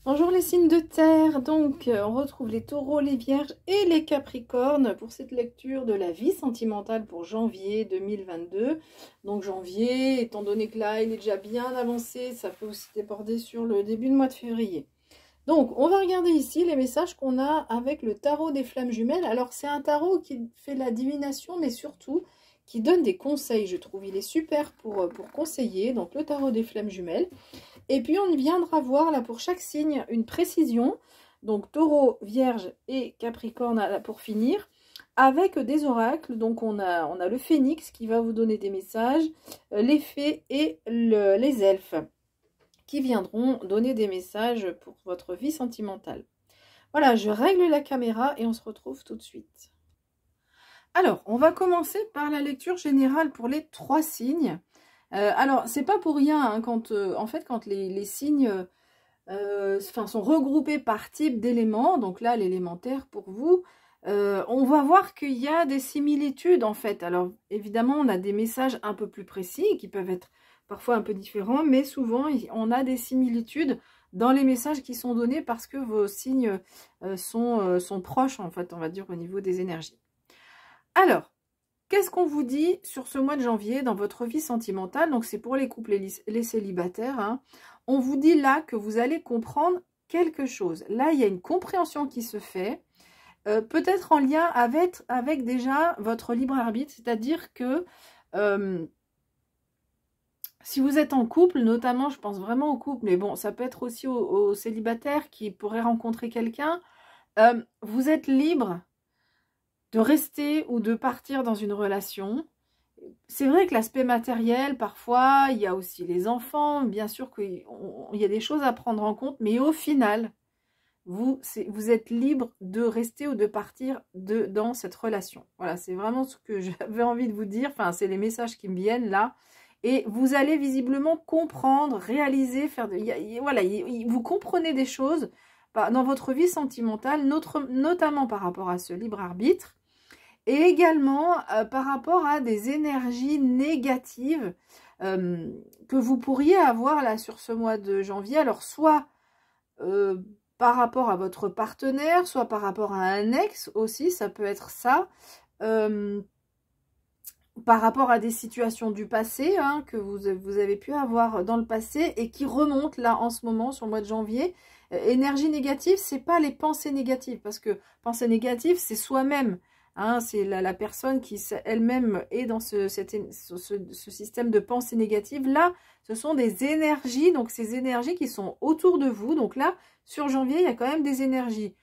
Bonjour les signes de terre, donc on retrouve les taureaux, les vierges et les capricornes pour cette lecture de la vie sentimentale pour janvier 2022. Donc janvier, étant donné que là il est déjà bien avancé, ça peut aussi déborder sur le début de mois de février. Donc on va regarder ici les messages qu'on a avec le tarot des flammes jumelles. Alors c'est un tarot qui fait la divination mais surtout qui donne des conseils, je trouve. Il est super pour conseiller, donc le tarot des flammes jumelles. Et puis on viendra voir là pour chaque signe une précision, donc taureau, vierge et capricorne pour finir, avec des oracles. Donc on a le phénix qui va vous donner des messages, les fées et les elfes qui viendront donner des messages pour votre vie sentimentale. Voilà, je règle la caméra et on se retrouve tout de suite. Alors, on va commencer par la lecture générale pour les 3 signes. Alors, c'est pas pour rien, hein, quand les signes sont regroupés par type d'éléments, donc là, l'élémentaire pour vous, on va voir qu'il y a des similitudes, en fait. Alors, évidemment, on a des messages un peu plus précis, qui peuvent être parfois un peu différents, mais souvent, on a des similitudes dans les messages qui sont donnés parce que vos signes sont proches, en fait, on va dire, au niveau des énergies. Alors, qu'est-ce qu'on vous dit sur ce mois de janvier dans votre vie sentimentale? Donc, c'est pour les couples et les célibataires. Hein. On vous dit là que vous allez comprendre quelque chose. Là, il y a une compréhension qui se fait, peut-être en lien avec déjà votre libre arbitre. C'est-à-dire que si vous êtes en couple, notamment, je pense vraiment au couple, mais bon, ça peut être aussi aux célibataires qui pourraient rencontrer quelqu'un, vous êtes libre de rester ou de partir dans une relation. C'est vrai que l'aspect matériel, parfois, il y a aussi les enfants, bien sûr qu'il y a des choses à prendre en compte, mais au final, vous êtes libre de rester ou de partir dans cette relation. Voilà, c'est vraiment ce que j'avais envie de vous dire, enfin, c'est les messages qui me viennent là, et vous allez visiblement comprendre, réaliser, voilà, vous comprenez des choses dans votre vie sentimentale, notamment par rapport à ce libre arbitre, et également par rapport à des énergies négatives que vous pourriez avoir là sur ce mois de janvier. Alors soit par rapport à votre partenaire, soit par rapport à un ex aussi, ça peut être ça. Par rapport à des situations du passé hein, que vous avez pu avoir dans le passé et qui remontent là en ce moment sur le mois de janvier. Énergie négative, c'est pas les pensées négatives, parce que pensée négative, c'est soi-même. Hein, c'est la personne qui elle-même est dans ce système de pensée négative. Là, ce sont des énergies, donc ces énergies qui sont autour de vous. Donc là, sur janvier, il y a quand même des énergies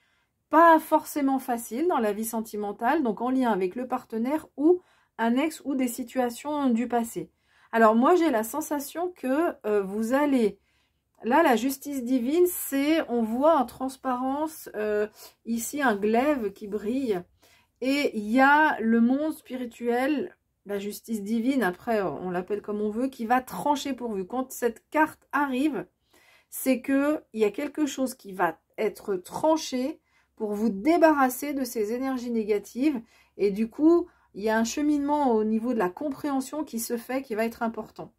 pas forcément faciles dans la vie sentimentale, donc en lien avec le partenaire ou un ex ou des situations du passé. Alors moi, j'ai la sensation que vous allez... Là, la justice divine, c'est, on voit en transparence ici un glaive qui brille. Et il y a le monde spirituel, la justice divine, après on l'appelle comme on veut, qui va trancher pour vous. Quand cette carte arrive, c'est qu'il y a quelque chose qui va être tranché pour vous débarrasser de ces énergies négatives. Et du coup, il y a un cheminement au niveau de la compréhension qui se fait, qui va être important.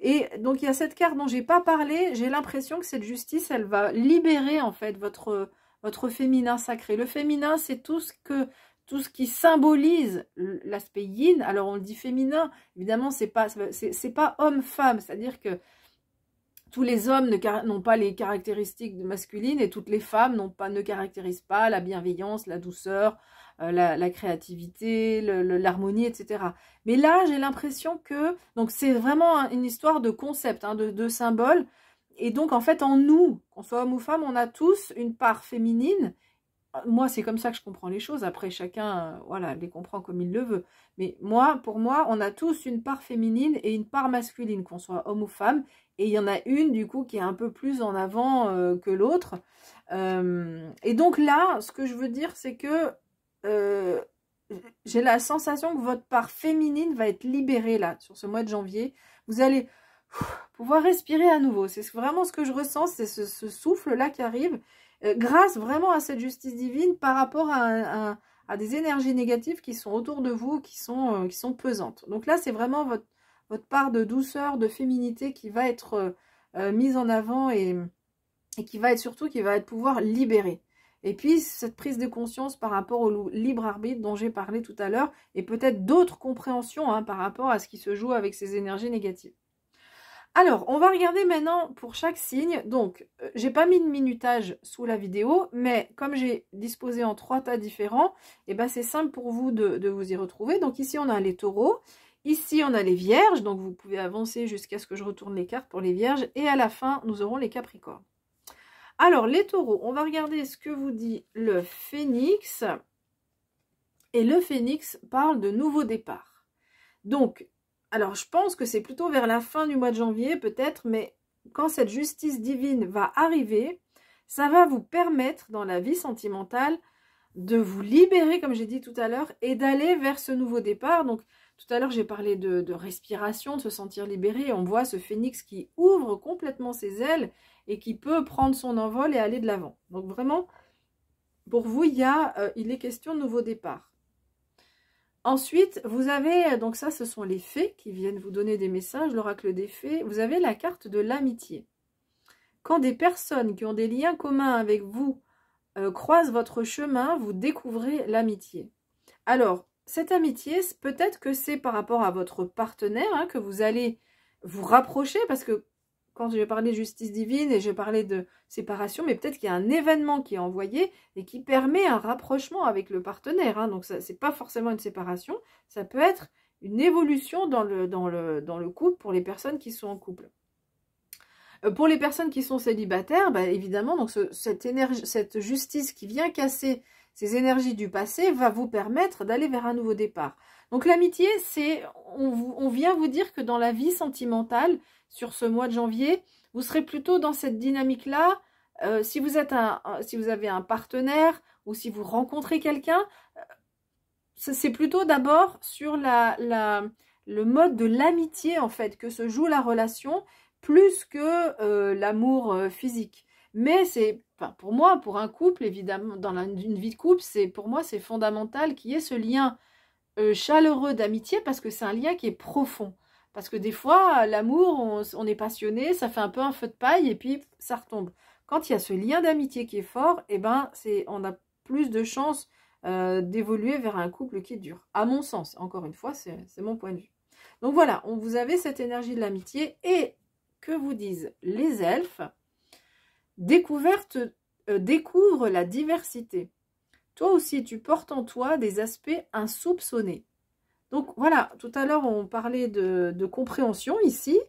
Et donc, il y a cette carte dont j'ai pas parlé. J'ai l'impression que cette justice, elle va libérer en fait votre féminin sacré. Le féminin, c'est tout ce qui symbolise l'aspect yin. Alors on le dit féminin, évidemment c'est pas homme-femme, c'est-à-dire que tous les hommes n'ont pas les caractéristiques masculines et toutes les femmes ne caractérisent pas la bienveillance, la douceur, la créativité, l'harmonie, etc. Mais là j'ai l'impression que, donc c'est vraiment une histoire de concept, hein, de symbole, et donc en fait en nous, qu'on soit homme ou femme, on a tous une part féminine. Moi, c'est comme ça que je comprends les choses. Après, chacun voilà, les comprend comme il le veut. Mais pour moi, on a tous une part féminine et une part masculine, qu'on soit homme ou femme. Et il y en a une, du coup, qui est un peu plus en avant que l'autre. Et donc là, ce que je veux dire, c'est que j'ai la sensation que votre part féminine va être libérée, là, sur ce mois de janvier. Vous allez pouvoir respirer à nouveau. C'est vraiment ce que je ressens, c'est ce souffle-là qui arrive. Grâce vraiment à cette justice divine par rapport à des énergies négatives qui sont autour de vous, qui sont pesantes. Donc là, c'est vraiment votre part de douceur, de féminité qui va être mise en avant et et qui va être pouvoir libérer. Et puis, cette prise de conscience par rapport au libre arbitre dont j'ai parlé tout à l'heure, et peut-être d'autres compréhensions hein, par rapport à ce qui se joue avec ces énergies négatives. Alors, on va regarder maintenant pour chaque signe. Donc, j'ai pas mis de minutage sous la vidéo, mais comme j'ai disposé en 3 tas différents, et ben c'est simple pour vous de vous y retrouver. Donc ici, on a les taureaux. Ici, on a les vierges. Donc, vous pouvez avancer jusqu'à ce que je retourne les cartes pour les vierges. Et à la fin, nous aurons les capricornes. Alors, les taureaux, on va regarder ce que vous dit le phénix. Et le phénix parle de nouveau départ. Donc, alors je pense que c'est plutôt vers la fin du mois de janvier peut-être, mais quand cette justice divine va arriver, ça va vous permettre dans la vie sentimentale de vous libérer, comme j'ai dit tout à l'heure, et d'aller vers ce nouveau départ. Donc, tout à l'heure, j'ai parlé de respiration, de se sentir libéré. On voit ce phénix qui ouvre complètement ses ailes et qui peut prendre son envol et aller de l'avant. Donc, vraiment, pour vous, il est question de nouveau départ. Ensuite, vous avez, donc ça, ce sont les fées qui viennent vous donner des messages, l'oracle des fées. Vous avez la carte de l'amitié. Quand des personnes qui ont des liens communs avec vous croisent votre chemin, vous découvrez l'amitié. Alors, cette amitié, peut-être que c'est par rapport à votre partenaire hein, que vous allez vous rapprocher, parce que quand j'ai parlé de justice divine et j'ai parlé de séparation, mais peut-être qu'il y a un événement qui est envoyé et qui permet un rapprochement avec le partenaire. Hein, donc, ce n'est pas forcément une séparation, ça peut être une évolution dans le couple pour les personnes qui sont en couple. Pour les personnes qui sont célibataires, bah, évidemment, donc cette justice qui vient casser ces énergies du passé va vous permettre d'aller vers un nouveau départ. Donc l'amitié, c'est, on vient vous dire que dans la vie sentimentale, sur ce mois de janvier, vous serez plutôt dans cette dynamique-là. Si vous avez un partenaire ou si vous rencontrez quelqu'un, c'est plutôt d'abord sur le mode de l'amitié en fait que se joue la relation plus que l'amour physique. Mais c'est, enfin, pour moi, pour un couple, évidemment, dans une vie de couple, pour moi c'est fondamental qu'il y ait ce lien chaleureux d'amitié parce que c'est un lien qui est profond. Parce que des fois, l'amour, on est passionné, ça fait un peu un feu de paille et puis ça retombe. Quand il y a ce lien d'amitié qui est fort, eh ben, on a plus de chances d'évoluer vers un couple qui dure. À mon sens, encore une fois, c'est mon point de vue. Donc voilà, vous avez cette énergie de l'amitié et que vous disent les elfes, découvre la diversité. Toi aussi, tu portes en toi des aspects insoupçonnés. Donc voilà, tout à l'heure, on parlait de compréhension ici.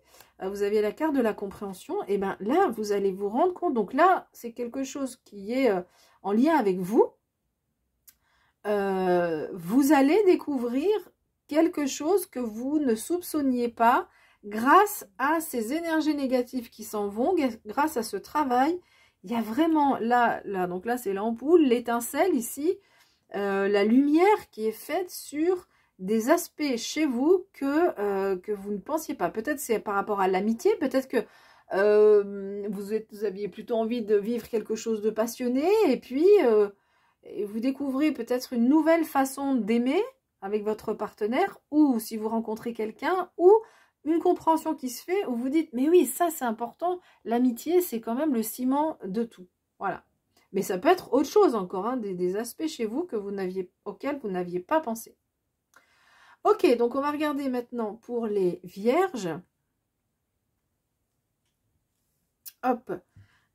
Vous avez la carte de la compréhension. Et bien là, vous allez vous rendre compte. Donc là, c'est quelque chose qui est en lien avec vous. Vous allez découvrir quelque chose que vous ne soupçonniez pas grâce à ces énergies négatives qui s'en vont, grâce à ce travail. Il y a vraiment là donc là, c'est l'ampoule, l'étincelle ici, la lumière qui est faite sur des aspects chez vous que vous ne pensiez pas. Peut-être c'est par rapport à l'amitié, peut-être que vous aviez plutôt envie de vivre quelque chose de passionné et puis vous découvrez peut-être une nouvelle façon d'aimer avec votre partenaire ou si vous rencontrez quelqu'un ou une compréhension qui se fait où vous dites mais oui, ça c'est important, l'amitié c'est quand même le ciment de tout. Voilà. Mais ça peut être autre chose encore, hein, des aspects chez vous auxquels vous n'aviez pas pensé. Ok, donc on va regarder maintenant pour les vierges. Hop.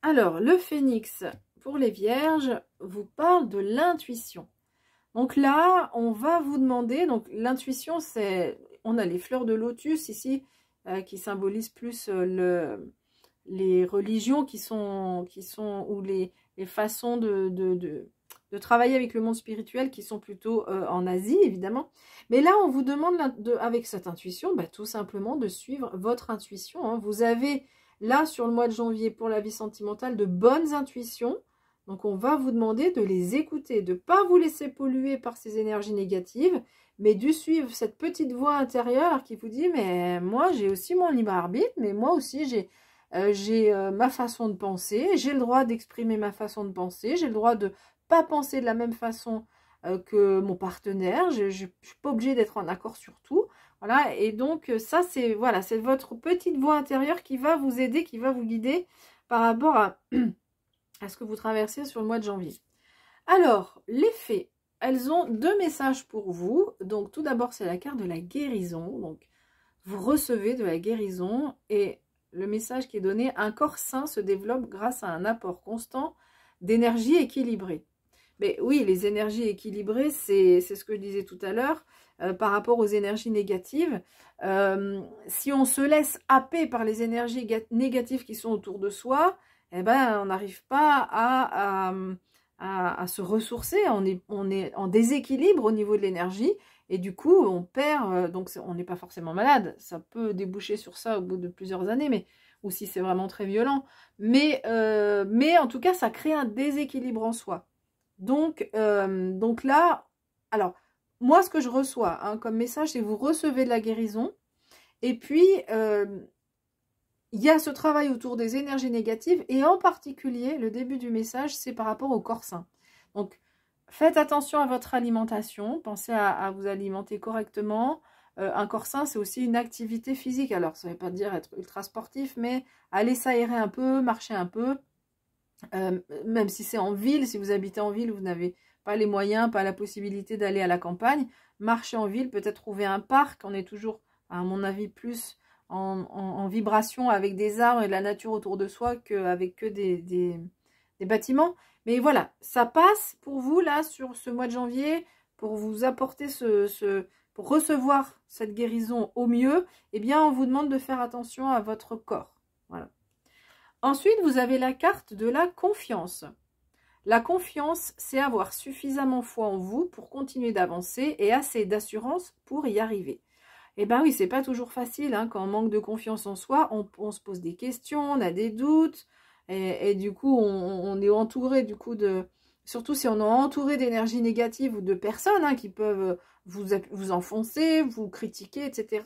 Alors, le phénix, pour les vierges, vous parle de l'intuition. Donc là, on va vous demander, donc l'intuition, c'est, on a les fleurs de lotus ici, qui symbolisent plus les religions qui sont ou les façons de travailler avec le monde spirituel qui sont plutôt en Asie, évidemment. Mais là, on vous demande, avec cette intuition, bah, tout simplement de suivre votre intuition. Hein. Vous avez, là, sur le mois de janvier, pour la vie sentimentale, de bonnes intuitions. Donc, on va vous demander de les écouter, de ne pas vous laisser polluer par ces énergies négatives, mais de suivre cette petite voix intérieure qui vous dit « Mais moi, j'ai aussi mon libre arbitre, mais moi aussi, j'ai ma façon de penser, j'ai le droit d'exprimer ma façon de penser, j'ai le droit de pas penser de la même façon que mon partenaire, je ne suis pas obligée d'être en accord sur tout. » Voilà, et donc ça, c'est voilà, c'est votre petite voix intérieure qui va vous aider, qui va vous guider par rapport à ce que vous traversez sur le mois de janvier. Alors, les fées, elles ont 2 messages pour vous. Donc, tout d'abord, c'est la carte de la guérison. Donc, vous recevez de la guérison et le message qui est donné, un corps sain se développe grâce à un apport constant d'énergie équilibrée. Mais oui, les énergies équilibrées, c'est ce que je disais tout à l'heure, par rapport aux énergies négatives. Si on se laisse happer par les énergies négatives qui sont autour de soi, eh ben, on n'arrive pas à se ressourcer, on est en déséquilibre au niveau de l'énergie, et du coup, on perd, donc on n'est pas forcément malade, ça peut déboucher sur ça au bout de plusieurs années, mais ou si c'est vraiment très violent, mais en tout cas, ça crée un déséquilibre en soi. Donc là, alors, moi, ce que je reçois comme message, c'est que vous recevez de la guérison. Et puis, il y a ce travail autour des énergies négatives. Et en particulier, le début du message, c'est par rapport au corps sain. Donc, faites attention à votre alimentation. Pensez à vous alimenter correctement. Un corps sain, c'est aussi une activité physique. Alors, ça ne veut pas dire être ultra sportif, mais aller s'aérer un peu, marcher un peu. Même si c'est en ville, si vous habitez en ville, vous n'avez pas les moyens, pas la possibilité d'aller à la campagne, marcher en ville, peut-être trouver un parc, on est toujours, à mon avis, plus en vibration avec des arbres et de la nature autour de soi qu'avec que des bâtiments. Mais voilà, ça passe pour vous là sur ce mois de janvier, pour vous apporter pour recevoir cette guérison au mieux, eh bien on vous demande de faire attention à votre corps. Voilà. Ensuite, vous avez la carte de la confiance. La confiance, c'est avoir suffisamment foi en vous pour continuer d'avancer et assez d'assurance pour y arriver. Eh bien oui, c'est pas toujours facile, hein, quand on manque de confiance en soi, on se pose des questions, on a des doutes, et du coup, on est entouré du coup de... Surtout si on est entouré d'énergie négative ou de personnes qui peuvent vous enfoncer, vous critiquer, etc.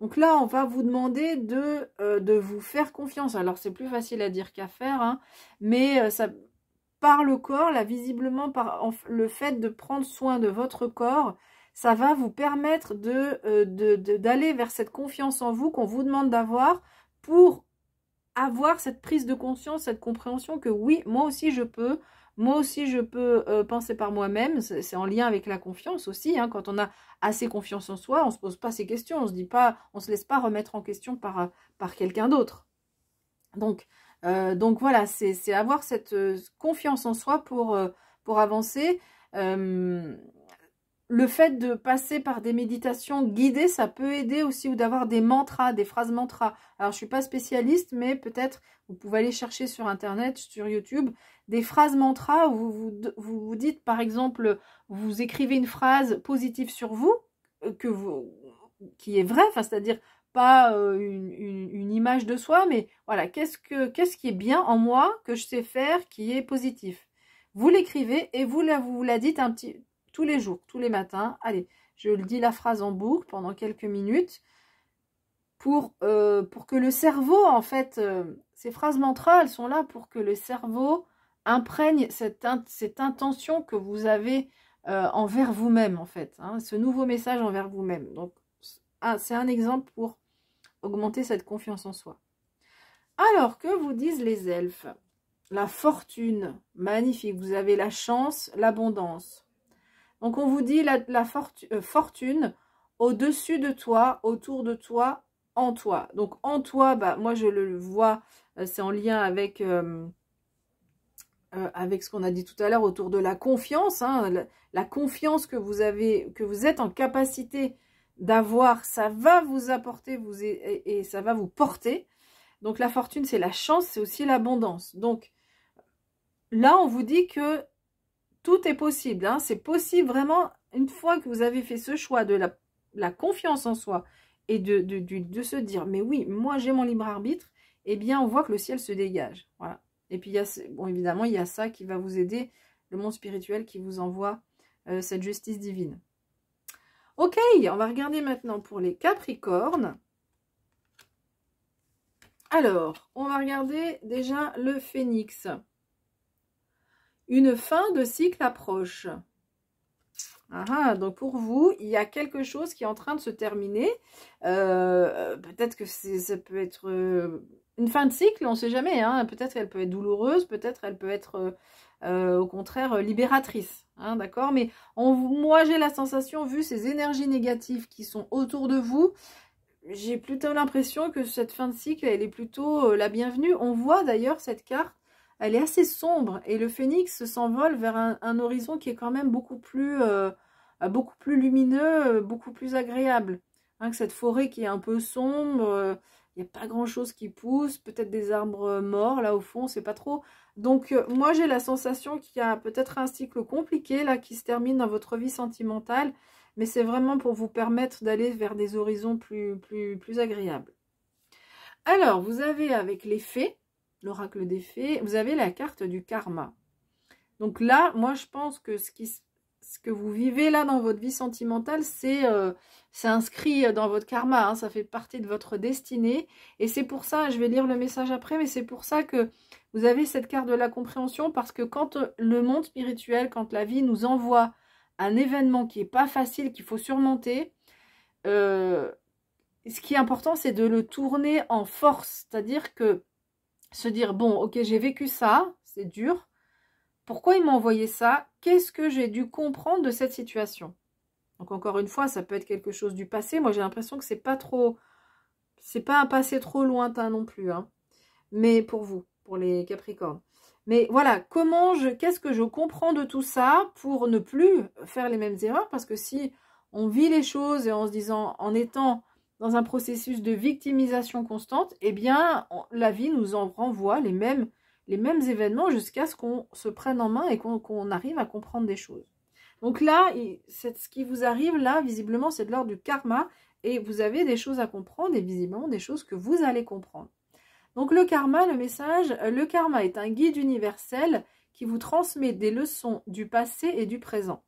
Donc là, on va vous demander de vous faire confiance. Alors, c'est plus facile à dire qu'à faire, mais ça, par le corps, là, visiblement, par le fait de prendre soin de votre corps, ça va vous permettre d'aller vers cette confiance en vous qu'on vous demande d'avoir pour avoir cette prise de conscience, cette compréhension que oui, moi aussi je peux penser par moi-même. C'est en lien avec la confiance aussi, quand on a assez confiance en soi, on se pose pas ces questions, on se laisse pas remettre en question par quelqu'un d'autre. Donc voilà, c'est avoir cette confiance en soi pour avancer. Le fait de passer par des méditations guidées, ça peut aider aussi, ou d'avoir des mantras, des phrases mantras. Alors, je ne suis pas spécialiste, mais peut-être vous pouvez aller chercher sur Internet, sur YouTube, des phrases mantras où vous dites, par exemple, vous écrivez une phrase positive sur vous, qui est vraie, c'est-à-dire pas une image de soi, mais voilà, qu'est-ce qui est bien en moi, que je sais faire, qui est positif. Vous l'écrivez et vous la dites tous les jours, tous les matins. Allez, je le dis la phrase en boucle pendant quelques minutes pour que le cerveau, en fait, ces phrases mantras, elles sont là pour que le cerveau imprègne cette intention que vous avez envers vous-même, en fait. Ce nouveau message envers vous-même. Donc, c'est un exemple pour augmenter cette confiance en soi. Alors, que vous disent les elfes? La fortune, magnifique. Vous avez la chance, l'abondance. Donc, on vous dit la fortune au-dessus de toi, autour de toi, en toi. Donc, en toi, moi, je le vois, c'est en lien avec ce qu'on a dit tout à l'heure autour de la confiance. La confiance que vous avez, que vous êtes en capacité d'avoir, ça va vous apporter et ça va vous porter. Donc, la fortune, c'est la chance, c'est aussi l'abondance. Donc, là, on vous dit que tout est possible, c'est possible vraiment, une fois que vous avez fait ce choix de la confiance en soi et de se dire, mais oui, moi j'ai mon libre arbitre, eh bien on voit que le ciel se dégage. Voilà. Et puis, évidemment, il y a ça qui va vous aider, le monde spirituel qui vous envoie cette justice divine. Ok, on va regarder maintenant pour les Capricornes. Alors, on va regarder déjà le Phénix. Une fin de cycle approche. Donc pour vous, il y a quelque chose qui est en train de se terminer. Peut-être que ça peut être une fin de cycle, on ne sait jamais, hein. Peut-être qu'elle peut être douloureuse, peut-être elle peut être au contraire libératrice, hein, d'accord? Mais moi j'ai la sensation, vu ces énergies négatives qui sont autour de vous, j'ai plutôt l'impression que cette fin de cycle, elle est plutôt la bienvenue. On voit d'ailleurs cette carte, elle est assez sombre et le phénix s'envole vers un horizon qui est quand même beaucoup plus lumineux, beaucoup plus agréable, hein, que cette forêt qui est un peu sombre. Il n'y a pas grand chose qui pousse, peut-être des arbres morts là au fond, c'est pas trop. Donc moi j'ai la sensation qu'il y a peut-être un cycle compliqué là qui se termine dans votre vie sentimentale, mais c'est vraiment pour vous permettre d'aller vers des horizons plus agréables. Alors vous avez avec les fées, l'oracle des fées, vous avez la carte du karma. Donc là, moi je pense que ce que vous vivez là dans votre vie sentimentale, c'est inscrit dans votre karma, hein, ça fait partie de votre destinée. Et c'est pour ça, je vais lire le message après, mais c'est pour ça que vous avez cette carte de la compréhension, parce que quand le monde spirituel, quand la vie nous envoie un événement qui n'est pas facile, qu'il faut surmonter, ce qui est important, c'est de le tourner en force. C'est-à-dire que se dire, bon, ok, j'ai vécu ça, c'est dur. Pourquoi il m'a envoyé ça? Qu'est-ce que j'ai dû comprendre de cette situation? Donc encore une fois, ça peut être quelque chose du passé. Moi, j'ai l'impression que c'est pas un passé trop lointain non plus, hein. Mais pour vous, pour les Capricornes. Mais voilà, qu'est-ce que je comprends de tout ça pour ne plus faire les mêmes erreurs? Parce que si on vit les choses et en se disant, en étant dans un processus de victimisation constante, eh bien, la vie nous en renvoie les mêmes événements jusqu'à ce qu'on se prenne en main et qu'on arrive à comprendre des choses. Donc là, ce qui vous arrive là, visiblement, c'est de l'ordre du karma et vous avez des choses à comprendre et visiblement des choses que vous allez comprendre. Donc le karma, le message, le karma est un guide universel qui vous transmet des leçons du passé et du présent.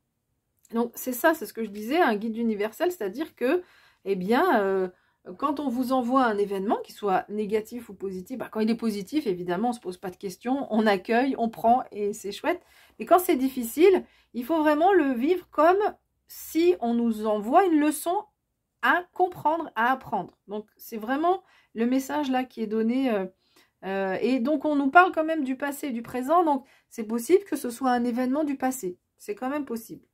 Donc c'est ça, c'est ce que je disais, un guide universel, c'est-à-dire que, eh bien, quand on vous envoie un événement, qu'il soit négatif ou positif, bah, quand il est positif, évidemment, on ne se pose pas de questions, on accueille, on prend et c'est chouette. Mais quand c'est difficile, il faut vraiment le vivre comme si on nous envoie une leçon à comprendre, à apprendre. Donc c'est vraiment le message là qui est donné. Et donc on nous parle quand même du passé et du présent. Donc c'est possible que ce soit un événement du passé. C'est quand même possible.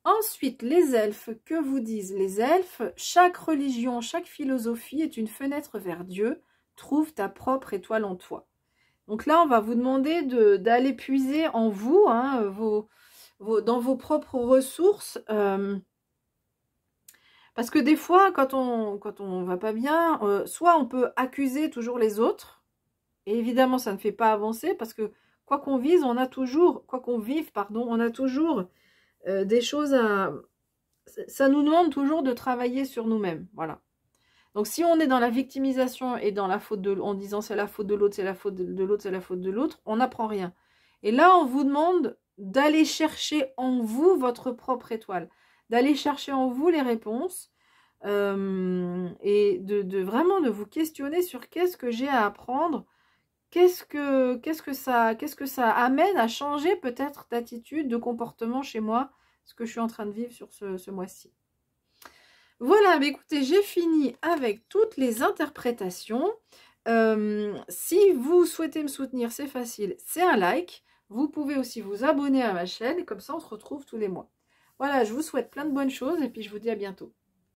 Ensuite, les elfes, que vous disent les elfes? Chaque religion, chaque philosophie est une fenêtre vers Dieu. Trouve ta propre étoile en toi. Donc là, on va vous demander d'aller puiser en vous, hein, dans vos propres ressources. Parce que des fois, quand on va pas bien, soit on peut accuser toujours les autres. Et évidemment, ça ne fait pas avancer parce que quoi qu'on vive, on a toujours des choses à... Ça nous demande toujours de travailler sur nous-mêmes, voilà. Donc si on est dans la victimisation et dans la faute en disant c'est la faute de l'autre, c'est la faute de l'autre, c'est la faute de l'autre, on n'apprend rien. Et là, on vous demande d'aller chercher en vous votre propre étoile, d'aller chercher en vous les réponses et vraiment de vous questionner sur qu'est-ce que j'ai à apprendre, qu'est-ce que ça amène à changer peut-être d'attitude, de comportement chez moi, ce que je suis en train de vivre sur ce mois-ci. Voilà, mais écoutez, j'ai fini avec toutes les interprétations. Si vous souhaitez me soutenir, c'est facile, c'est un like. Vous pouvez aussi vous abonner à ma chaîne, comme ça on se retrouve tous les mois. Voilà, je vous souhaite plein de bonnes choses et puis je vous dis à bientôt.